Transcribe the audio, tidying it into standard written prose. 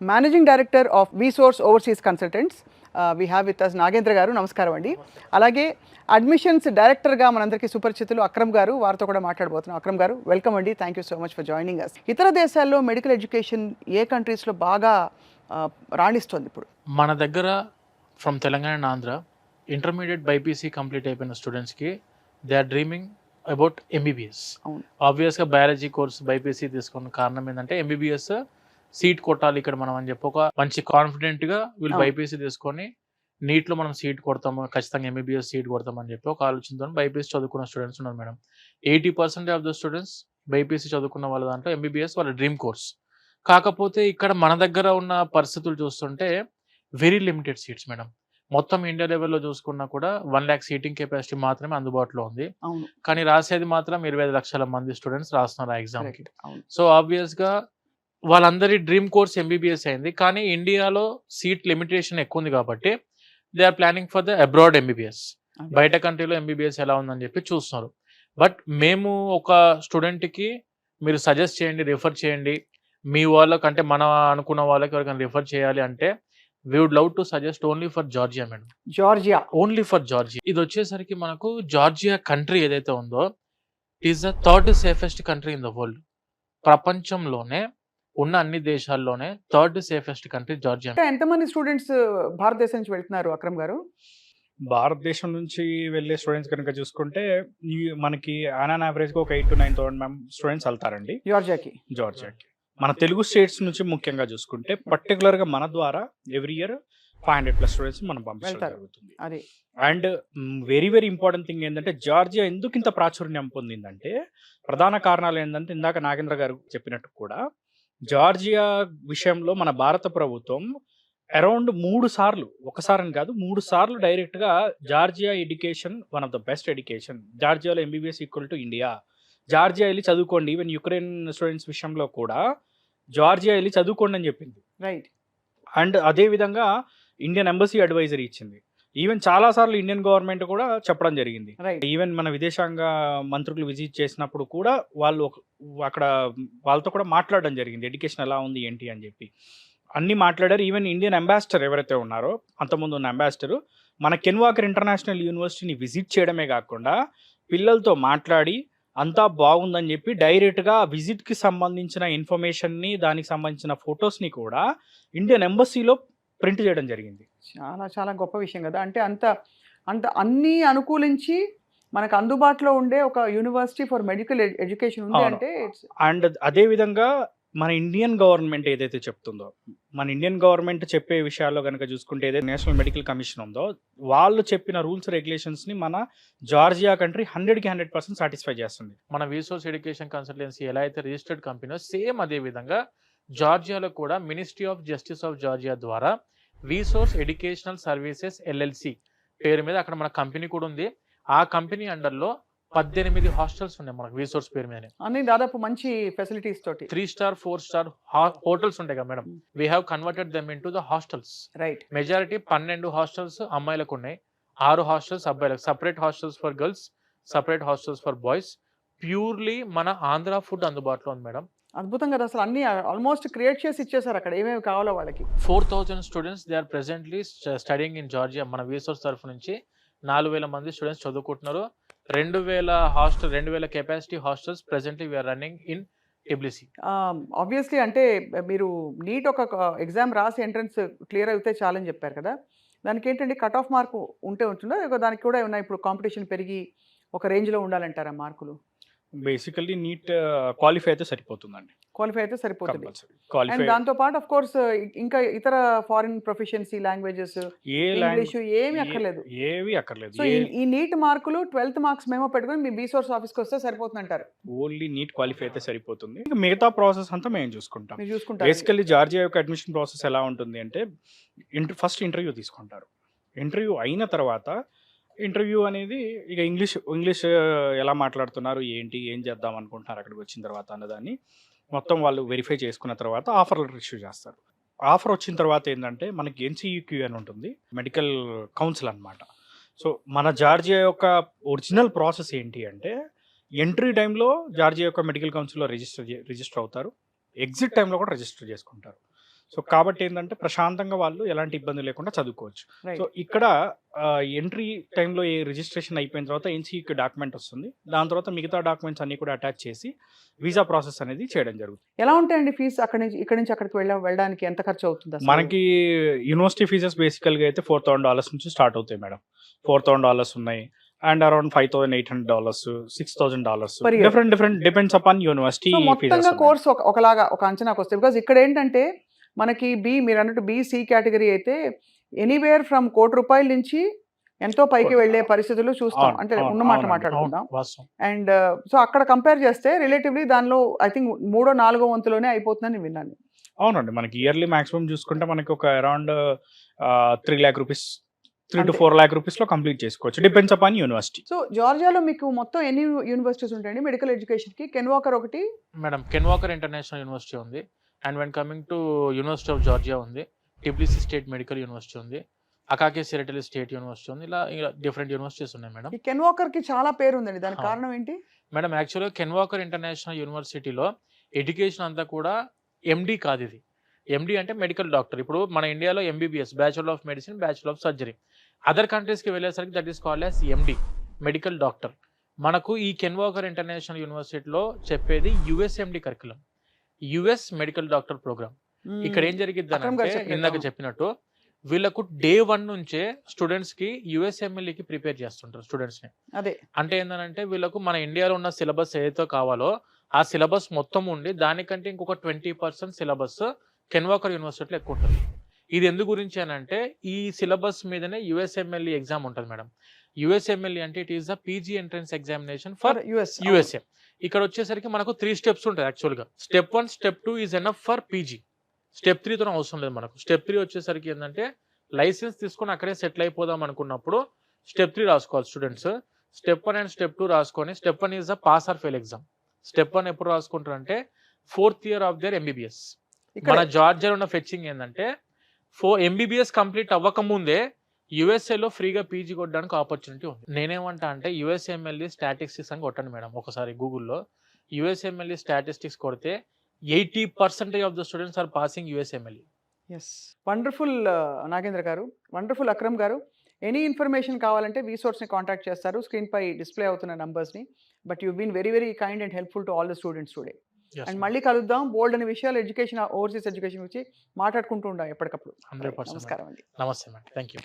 Managing director of VSource overseas consultants. We have with us Nagendra garu. నమస్కారం అండి. అలాగే admissions డైరెక్టర్గా మనందరికీ సుపరిచితులు అక్రమ్ గారు, వారితో కూడా మాట్లాడబోతున్నాం. అక్రమ్ గారు, వెల్కమ్ అండి. Thank you so much for joining us. ఇతర దేశాల్లో మెడికల్ ఎడ్యుకేషన్ ఏ కంట్రీస్లో బాగా రాణిస్తుంది ఇప్పుడు? మన దగ్గర from Telangana and Andhra intermediate BiPC complete అయిపోయిన స్టూడెంట్స్కి they are dreaming about MBBS. ఆబ్వియస్గా బయాలజీ కోర్స్ బైపీసీ తీసుకున్న కారణం ఏంటంటే ఎంబీబీఎస్ సీట్ కొట్టాలి ఇక్కడ మనం అని చెప్పి ఒక మంచి కాన్ఫిడెంట్గా వీళ్ళు బైపీసీ తీసుకొని నీట్లో మనం సీట్ కొడతాము, ఖచ్చితంగా ఎంబీబీఎస్ సీట్ కొడతామని చెప్పి ఒక ఆలోచనతో బైపీసీ చదువుకున్న స్టూడెంట్స్ ఉన్నారు madam. 80% of the students BiPC చదువుకున్న వాళ్ళ దాంట్లో ఎంబీబీఎస్ వాళ్ళ డ్రీమ్ కోర్స్. కాకపోతే ఇక్కడ మన దగ్గర ఉన్న పరిస్థితులు చూస్తుంటే వెరీ లిమిటెడ్ సీట్స్ మేడం. మొత్తం ఇండియా లెవెల్లో చూసుకున్నా కూడా 1 lakh సీటింగ్ కెపాసిటీ మాత్రమే అందుబాటులో ఉంది. కానీ రాసేది మాత్రం 25 లక్షల మంది స్టూడెంట్స్ రాస్తున్నారు ఆ ఎగ్జామ్కి. సో ఆబ్వియస్గా వాళ్ళందరి డ్రీమ్ కోర్స్ ఎంబీబీఎస్ అయింది. కానీ ఇండియాలో సీట్ లిమిటేషన్ ఎక్కువ ఉంది కాబట్టి they are planning for the abroad MBBS. బయట కంట్రీలో ఎంబీబీఎస్ ఎలా ఉందని చెప్పి చూస్తున్నారు. బట్ మేము ఒక స్టూడెంట్కి మీరు సజెస్ట్ చేయండి, రిఫర్ చేయండి, మీ వాళ్ళకంటే మన అనుకున్న వాళ్ళకి ఎవరికైనా రిఫర్ చేయాలి అంటే we would love to suggest only for Georgia madam. Georgia, only for Georgia. ఇది వచ్చేసరికి మనకు జార్జియా కంట్రీ ఏదైతే ఉందో is the third safest country in the world. ప్రపంచంలోనే ఉన్న అన్ని దేశాల్లోనే థర్డ్ సేఫెస్ట్ కంట్రీ జార్జియా. ఎంతమంది స్టూడెంట్స్ భారతదేశం నుంచి వెళ్తున్నారు అక్రమ్ గారు? భారతదేశం నుంచి వెళ్ళే స్టూడెంట్స్ కనుక చూసుకుంటే మనకి ఆన్ యావరేజ్గా ఒక 8 to 9,000 స్టూడెంట్స్ వెళ్తారండి జార్జియాకి. మన తెలుగు స్టేట్స్ నుంచి ముఖ్యంగా చూసుకుంటే పర్టికులర్గా మన ద్వారా ఎవ్రీ ఇయర్ 500+ స్టూడెంట్స్ మనం పంపించడం జరుగుతుంది. And very very important thing ఏంటంటే జార్జియా ఎందుకు ఇంత ప్రాచుర్యం పొందిందంటే ప్రధాన కారణాలు ఏంటంటే ఇందాక నాగేంద్ర గారు చెప్పినట్టు కూడా జార్జియా విషయంలో మన భారత ప్రభుత్వం అరౌండ్ 3 సార్లు, ఒకసారి కాదు 3 సార్లు డైరెక్ట్గా Georgia education one of the best education, జార్జియాలో MBBS equal to India, Georgia వెళ్ళి చదువుకోండి, ఈవెన్ యుక్రెయిన్ స్టూడెంట్స్ విషయంలో కూడా జార్జియా వెళ్ళి చదువుకోండి అని చెప్పింది. రైట్. అండ్ అదేవిధంగా ఇండియన్ ఎంబసీ అడ్వైజరీ ఇచ్చింది. ఈవెన్ చాలాసార్లు ఇండియన్ గవర్నమెంట్ కూడా చెప్పడం జరిగింది. ఈవెన్ మన విదేశాంగ మంత్రులు విజిట్ చేసినప్పుడు కూడా వాళ్ళు అక్కడ వాళ్ళతో కూడా మాట్లాడడం జరిగింది, ఎడ్యుకేషన్ ఎలా ఉంది ఏంటి అని చెప్పి అన్నీ మాట్లాడారు. ఈవెన్ ఇండియన్ అంబాసిడర్ ఎవరైతే ఉన్నారో అంతకుముందు ఉన్న అంబాసిడరు మన కెన్వాకర్ ఇంటర్నేషనల్ యూనివర్సిటీని విజిట్ చేయడమే కాకుండా పిల్లలతో మాట్లాడి అంతా బాగుందని చెప్పి డైరెక్ట్గా విజిట్కి సంబంధించిన ఇన్ఫర్మేషన్ని, దానికి సంబంధించిన ఫొటోస్ని కూడా ఇండియన్ ఎంబసీలో ప్రింట్ చేయడం జరిగింది. చాలా చాలా గొప్ప విషయం కదా. అంటే అంత అంత అన్నీ అనుకూలించి మనకు అందుబాటులో ఉండే ఒక యూనివర్సిటీ ఫర్ మెడికల్ ఎడ్యుకేషన్ ఉంది అంటే. అండ్ అదేవిధంగా మన ఇండియన్ గవర్నమెంట్ ఏదైతే చెప్తుందో, మన ఇండియన్ గవర్నమెంట్ చెప్పే విషయాల్లో కనుక చూసుకుంటే ఏదైతే నేషనల్ మెడికల్ కమిషన్ ఉందో వాళ్ళు చెప్పిన రూల్స్ రెగ్యులేషన్స్ని మన జార్జియా కంట్రీ 100కి 100% సాటిస్ఫై చేస్తుంది. మన విసోర్స్ ఎడ్యుకేషన్ కన్సల్టెన్సీ ఎలా అయితే రిజిస్టర్డ్ కంపెనీ సేమ్ అదే విధంగా జార్జియాలో కూడా ministry of justice of Georgia ద్వారా విసోర్స్ ఎడ్యుకేషనల్ సర్వీసెస్ LLC పేరు మీద అక్కడ మన కంపెనీ కూడా ఉంది. ఆ కంపెనీ అండర్లో 18 హాస్టల్స్ ఉన్నాయి మనకు విసోర్స్ పేరు మీద. అన్ని దాదాపు మంచి ఫెసిలిటీస్ తోటి 3 star 4 star హోటల్స్ ఉంటాయి కదా madam. We have converted them in to the hostels. Right. Majority 12 hostels అమ్మాయిలకు ఉన్నాయి, 6 హాస్టల్స్ అబ్బాయిలకు. Separate hostels for girls, separate hostels for boys. Purely మన ఆంధ్ర ఫుడ్ అందుబాటులో ఉంది మేడం. అద్భుతం కదా అసలు. అన్ని ఆల్మోస్ట్ క్రియేట్ చేసి ఇచ్చేసారు అక్కడ ఏమేమి కావాలో వాళ్ళకి. 4,000 students they are presently studying in Georgia. మన విసోర్స్ తరఫు నుంచి 4,000 మంది స్టూడెంట్స్ చదువుకుంటున్నారు. 2,000 capacity hostels presently we are running in Tbilisi. Obviously అంటే మీరు నీట్ ఒక ఎగ్జామ్ రాసి ఎంట్రన్స్ క్లియర్ అయితే చాలని చెప్పారు కదా. దానికి ఏంటంటే కట్ ఆఫ్ మార్కు ఉంటే ఉంటుందా, దానికి కూడా ఏమన్నా ఇప్పుడు కాంపిటీషన్ పెరిగి ఒక రేంజ్లో ఉండాలంటారా మార్కులు? బేసికల్లీ నీట్ క్వాలిఫై అయితే సరిపోతుందండి. క్వాలిఫై అయితే సరిపోతుంది. అండ్ దాంతో పాటు ఆఫ్ కోర్స్ ఇంకా ఇతర ఫారిన్ ప్రొఫెషన్సీ లాంగ్వేజెస్, ఇంగ్లీష్ ఏమీ అక్కర్లేదు. సో ఈ నీట్ మార్కులు 12th మార్క్స్ మేమో పెట్టుకొని మీ బీసోర్స్ ఆఫీస్కి వస్తే సరిపోతుంది అంటారు. ఓన్లీ నీట్ క్వాలిఫై అయితే సరిపోతుంది, మిగతా ప్రాసెస్ అంతా మేము చూసుకుంటాం. బేసికల్లీ జార్జియా యొక్క అడ్మిషన్ ప్రాసెస్ ఎలా ఉంటుంది అంటే ఫస్ట్ ఇంటర్వ్యూ తీసుకుంటారు. ఇంటర్వ్యూ అయిన తర్వాత ఇంటర్వ్యూ అనేది ఇక ఇంగ్లీష్ ఎలా మాట్లాడుతున్నారు, ఏంటి, ఏం చేద్దాం అనుకుంటున్నారు అక్కడికి వచ్చిన తర్వాత అన్నదాన్ని మొత్తం వాళ్ళు వెరిఫై చేసుకున్న తర్వాత ఆఫర్ లెటర్ ఇష్యూ చేస్తారు. ఆఫర్ వచ్చిన తర్వాత ఏంటంటే మనకి NCEQ అని ఉంటుంది, మెడికల్ కౌన్సిల్ అనమాట. సో మన జార్జియా యొక్క ఒరిజినల్ ప్రాసెస్ ఏంటి అంటే ఎంట్రీ టైంలో జార్జియా యొక్క మెడికల్ కౌన్సిల్లో రిజిస్టర్ అవుతారు, ఎగ్జిట్ టైంలో కూడా రిజిస్టర్ చేసుకుంటారు. సో కాబట్టి ఏంటంటే ప్రశాంతంగా వాళ్ళు ఎలాంటి ఇబ్బంది లేకుండా చదువుకోవచ్చు. రైట్. సో ఇక్కడ ఎంట్రీ టైంలో ఏ రిజిస్ట్రేషన్ అయిపోయిన తర్వాత ఎన్సీఈకి డాక్యుమెంట్ వస్తుంది. దాని తర్వాత మిగతా డాక్యుమెంట్స్ అన్ని కూడా అటాచ్ చేసి వీసా ప్రాసెస్ అనేది చేయడం జరుగుతుంది. ఎలా ఉంటాయండి ఫీజు ఇక్కడ నుంచి అక్కడికి వెళ్ళడానికి ఎంత ఖర్చు అవుతుంది అసలు? మనకి యూనివర్సిటీ ఫీజెస్ బేసికల్గా అయితే $4,000 నుంచి స్టార్ట్ అవుతాయి మేడం. $4,000 ఉన్నాయి and around $5,800, $6,000 Per year. Different depends upon university so మొత్తంగా కోర్స్ ఒకలాగా ఒక అంచనాకు వస్తాయి. బికాజ్ ఇక్కడ ఏంటంటే మనకి మీరు అన్నట్టు బీసీ కేటగిరీ అయితే ఎనీవేర్ ఫ్రమ్ ₹1,00,00,000 నుంచి ఎంతో పైకి వెళ్ళే పరిస్థితులు చూస్తాం. అవును, అంటే అవును, ఉన్నమాట అవునండి. మాట్లాడుకుందాం. వాస్తవం. అండ్ సో అక్కడ కంపేర్ చేస్తే రిలేటివ్లీ దానిలో ఐ థింక్ 3-4 వంతులోనే అయిపోతుందని విన్నాను. అవునండి. మనకి ఇయర్లీ మాక్సిమం చూసుకుంటే మనకి ఒక అరౌండ్ ₹3 lakh, $3 to అంతే. $4 lakh లో కంప్లీట్ చేసుకోవచ్చు. Depends upon university. సో జార్జియాలో మీకు మొత్తం ఎన్ని యూనివర్సిటీస్ ఉంటాయండి మెడికల్ ఎడ్యుకేషన్కి? కెన్ వాకర్ ఒకటి, madam Ken Walker international university ఉంది. And when coming to university of Georgia ఉంది, టిబ్లిసీ స్టేట్ మెడికల్ యూనివర్సిటీ ఉంది, అకాకే సిరటలి స్టేట్ యూనివర్సిటీ ఉంది. ఇలా డిఫరెంట్ యూనివర్సిటీస్ ఉన్నాయి మేడం. ఈ కెన్ వాకర్కి చాలా పేరు ఉందండి, దానికి అవును. కారణం ఏంటి? మేడం యాక్చువల్గా కెన్ వాకర్ ఇంటర్నేషనల్ యూనివర్సిటీలో ఎడ్యుకేషన్ అంతా కూడా ఎండి కాదు. ఇది ఎండి అంటే మెడికల్ డాక్టర్. ఇప్పుడు మన ఇండియాలో MBBS, bachelor of medicine, bachelor of surgery. Other కంట్రీస్కి వెళ్ళేసరికి that is called as MD, medical doctor. మనకు ఈ కెన్ వాకర్ ఇంటర్నేషనల్ యూనివర్సిటీలో చెప్పేది USMD curriculum, US medical doctor program. ఇక్కడ ఏం జరిగిద్ది అక్రమ్ గారు అంటే చెప్పినట్టు. ఇందాక చెప్పినట్టు వీళ్ళకు డే 1 నుంచే స్టూడెంట్స్కి యుఎస్ఎంఎల్ఈకి ప్రిపేర్ చేస్తుంటారు స్టూడెంట్స్ని. అదే అంటే ఏంటంటే వీళ్ళకు మన ఇండియాలో ఉన్న సిలబస్ ఏదైతే కావాలో ఆ సిలబస్ మొత్తం ఉండి దానికంటే ఇంకొక 20% సిలబస్ కెన్ వాకర్ యూనివర్సిటీలో ఎక్కువ ఉంటుంది. ఇది ఎందు గురించి అని అంటే ఈ సిలబస్ మీదనే యుఎస్ఎంఎల్ఈ ఎగ్జామ్ ఉంటుంది మేడం. యుఎస్ఎంఎల్ఈ అంటే it is the PG entrance examination for USA. ఇక్కడ వచ్చేసరికి మనకు 3 steps ఉంటుంది యాక్చువల్గా. Step 1, step 2 is enough for PG. Step 3తో అవసరం లేదు మనకు. స్టెప్ 3 వచ్చేసరికి ఏంటంటే లైసెన్స్ తీసుకొని అక్కడే సెటిల్ అయిపోదాం అనుకున్నప్పుడు స్టెప్ 3 రాసుకోవాలి స్టూడెంట్స్. స్టెప్ 1 అండ్ స్టెప్ 2 రాసుకొని step 1 is the pass or fail exam. Step 1 ఎప్పుడు రాసుకుంటారంటే 4th year of their MBBS. మన జార్జియాలో ఉన్న ఫెచ్చింగ్ ఏంటంటే ఎంబీబీఎస్ కంప్లీట్ అవ్వకముందే యుఎస్ఏలో ఫ్రీగా పీజీ కొట్టడానికి ఆపర్చునిటీ ఉంది. నేనేమంటా అంటే యుఎస్ఎంఎల్ఈ స్టాటిస్టిక్స్ అని కొట్టండి మేడం ఒకసారి గూగుల్లో. యుఎస్ఎంఎల్ఈ స్టాటిస్టిక్స్ కొడితే 80% of the students are passing USMLE. Yes, wonderful Nagendra garu, wonderful Akram గారు. ఎనీ ఇన్ఫర్మేషన్ కావాలంటే వీసోర్స్ని కాంటాక్ట్ చేస్తారు, స్క్రీన్పై డిస్ప్లే అవుతున్న నంబర్స్ని. But you been very very kind and helpful to all the students today. And మళ్ళీ కలుద్దాం. బోల్డ్ అనే విషయాలు ఎడ్యుకేషన్, ఓవర్సీస్ ఎడ్యుకేషన్ గురించి మాట్లాడుకుంటూ ఉంటాం ఎప్పటికప్పుడు. 100%. నమస్కారం అండి. నమస్తే మేడం, థ్యాంక్ యూ.